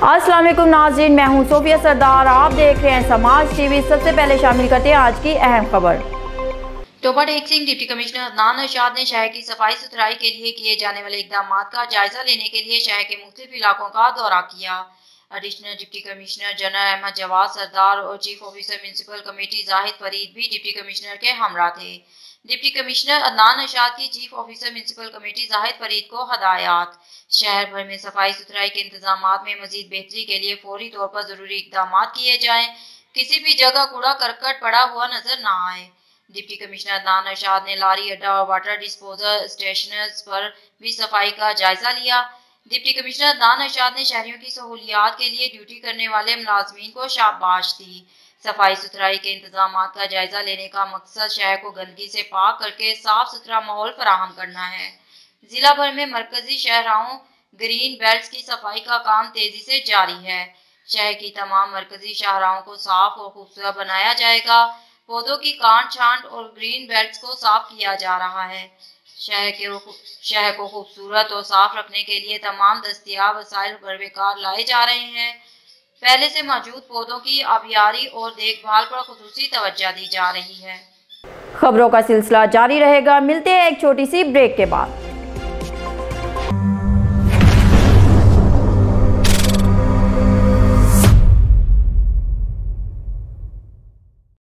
अस्सलाम वालेकुम नाज़रीन, मैं हूं सोफिया सरदार। आप देख रहे हैं समाज टीवी। सबसे पहले शामिल करते हैं आज की अहम खबर। टोपा टेक सिंह डिप्टी कमिश्नर अदनान अरशाद ने शहर की सफाई सुथराई के लिए किए जाने वाले इकदाम का जायजा लेने के लिए शहर के मुख्तलिफ इलाकों का दौरा किया। Additional deputy commissioner general Ahmad Jawad Sardar और chief officer municipal committee Zahid Farid भी डिप्टी कमिश्नर के हमरा थे। डिप्टी कमिश्नर अदनान अरशाद की chief officer municipal committee Zahid Farid को हदायत। शहर भर में सफाई सुथराई के इंतजाम में मजीद बेहतरी के लिए फौरी तौर पर जरूरी इकदाम किए जाएं। किसी भी जगह कूड़ा करकट पड़ा हुआ नजर न आए। डिप्टी कमिश्नर अदनान अरशाद ने लारी अड्डा और वाटर डिस्पोजल स्टेशनर्स पर भी सफाई का जायजा लिया। डिप्टी कमिश्नर अदनान अरशाद ने शहरियों की सहूलियात के लिए ड्यूटी करने वाले मुलाजमीन को शाबाश दी। सफाई सुथराई के इंतजाम का जायजा लेने का मकसद शहर को गंदगी से पाक करके साफ सुथरा माहौल फराहम करना है। जिला भर में मरकजी शहराओं ग्रीन बेल्ट की सफाई का काम तेजी से जारी है। शहर की तमाम मरकजी शाहराओं को साफ और खूबसूरत बनाया जाएगा। पौधों की काट छांट और ग्रीन बेल्ट को साफ किया जा रहा है। शहर को खूबसूरत और साफ रखने के लिए तमाम दस्तियाब वसाइल बरकार लाए जा रहे हैं। पहले से मौजूद पौधों की आबियारी और देखभाल पर खुसूसी तवज्जो दी जा रही है। खबरों का सिलसिला जारी रहेगा। मिलते हैं एक छोटी सी ब्रेक के बाद।